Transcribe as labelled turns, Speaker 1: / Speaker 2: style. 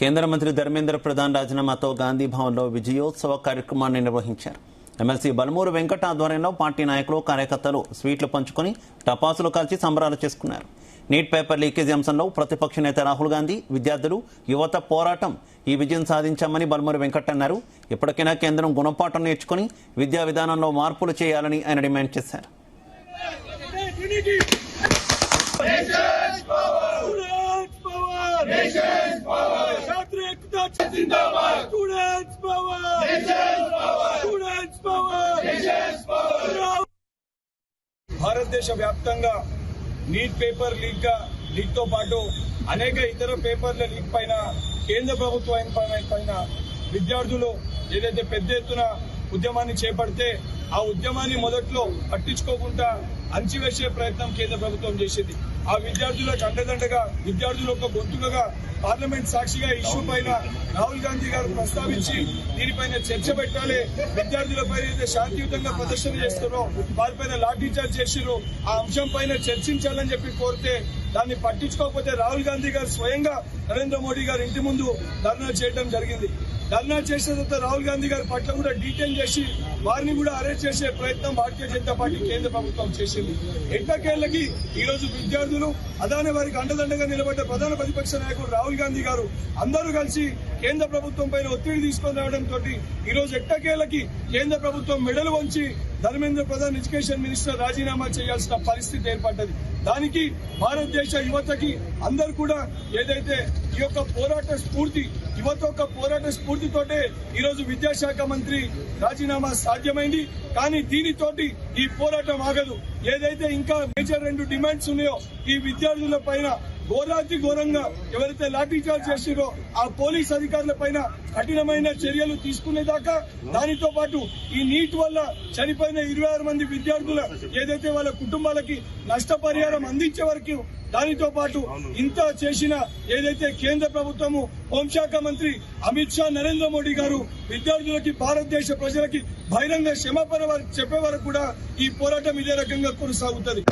Speaker 1: కేంద్ర మంత్రి ధర్మేంద్ర ప్రధాన్ రాజీనామాతో గాంధీ భవన్లో విజయోత్సవ కార్యక్రమాన్ని నిర్వహించారు. ఎమ్మెల్సీ బలమూరు వెంకట ఆధ్వర్యంలో పార్టీ నాయకులు కార్యకర్తలు స్వీట్లు పంచుకొని టపాసులు కాల్చి సంబరాలు చేసుకున్నారు. నీట్ పేపర్ లీకేజీ అంశంలో ప్రతిపక్ష నేత రాహుల్ గాంధీ, విద్యార్థులు, యువత పోరాటం ఈ విజయం సాధించామని బలమూరు వెంకట అన్నారు. ఇప్పటికైనా కేంద్రం గుణపాఠం నేర్చుకుని విద్యా విధానంలో మార్పులు చేయాలని ఆయన డిమాండ్ చేశారు.
Speaker 2: భారతదేశ వ్యాప్తంగా నీట్ పేపర్ లీక్ తో పాటు అనేక ఇతర పేపర్ల లీక్ పైన కేంద్ర ప్రభుత్వం పైన విద్యార్థులు ఏదైతే పెద్ద ఎత్తున ఉద్యమాన్ని చేపడితే ఆ ఉద్యమాన్ని మొదట్లో పట్టించుకోకుండా అణచివేసే ప్రయత్నం కేంద్ర ప్రభుత్వం చేసింది. ఆ విద్యార్థులకు అండదండగా, విద్యార్థుల యొక్క గొంతుకగా పార్లమెంట్ సాక్షిగా ఇష్యూ పైన రాహుల్ గాంధీ గారు ప్రస్తావించి దీనిపైన చర్చ పెట్టాలి. విద్యార్థులపై అయితే శాంతియుతంగా ప్రదర్శన చేస్తున్నారో వారిపైన లాఠీ చార్జ్ చేసిరో ఆ అంశం పైన చర్చించాలని చెప్పి కోరితే దాన్ని పట్టించుకోకపోతే రాహుల్ గాంధీ గారు స్వయంగా నరేంద్ర మోడీ గారు ఇంటి ముందు ధర్నా చేయడం జరిగింది. ధర్నా చేసిన తర్వాత రాహుల్ గాంధీ గారి పట్ల కూడా డీటెయిన్ చేసి వారిని కూడా అరెస్ట్ చేసే ప్రయత్నం భారతీయ జనతా పార్టీ కేంద్ర ప్రభుత్వం చేసింది. ఎట్టకేళ్లకి ఈ రోజు విద్యార్థులు అదానే వారికి అండదండగా నిలబడ్డ ప్రధాన ప్రతిపక్ష నాయకుడు రాహుల్ గాంధీ గారు అందరూ కలిసి కేంద్ర ప్రభుత్వం పైన ఒత్తిడి తీసుకొని రావడంతో ఈ రోజు ఎట్టకేళ్లకి కేంద్ర ప్రభుత్వం మెడలు వంచి ధర్మేంద్ర ప్రధాన్ ఎడ్యుకేషన్ మినిస్టర్ రాజీనామా చేయాల్సిన పరిస్థితి ఏర్పడ్డది. దానికి భారతదేశ యువతకి అందరూ కూడా ఏదైతే ఈ యొక్క పోరాట స్ఫూర్తి, యువత యొక్క పోరాట స్ఫూర్తితోటే ఈ రోజు విద్యాశాఖ మంత్రి రాజీనామా సాధ్యమైంది. కానీ దీనితోటి ఈ పోరాటం ఆగదు. ఏదైతే ఇంకా మేజర్ 2 డిమాండ్స్ ఉన్నాయో ఈ విద్యార్థుల పైన ఘోరాతి ఘోరంగా ఎవరైతే లాఠీ చార్జ్ చేసిరో ఆ పోలీస్ అధికారుల పైన కఠినమైన చర్యలు తీసుకునేదాకా, దానితో పాటు ఈ నీట్ వల్ల చనిపోయిన 26 మంది విద్యార్థుల ఏదైతే వాళ్ళ కుటుంబాలకి నష్టపరిహారం అందించే వరకు, దానితో పాటు ఇంత చేసిన ఏదైతే కేంద్ర ప్రభుత్వము హోంశాఖ మంత్రి అమిత్ షా, నరేంద్ర మోడీ గారు విద్యార్థులకి, భారతదేశ ప్రజలకి బహిరంగ క్షమాపణ చెప్పే వరకు కూడా ఈ పోరాటం ఇదే రకంగా కొనసాగుతుంది.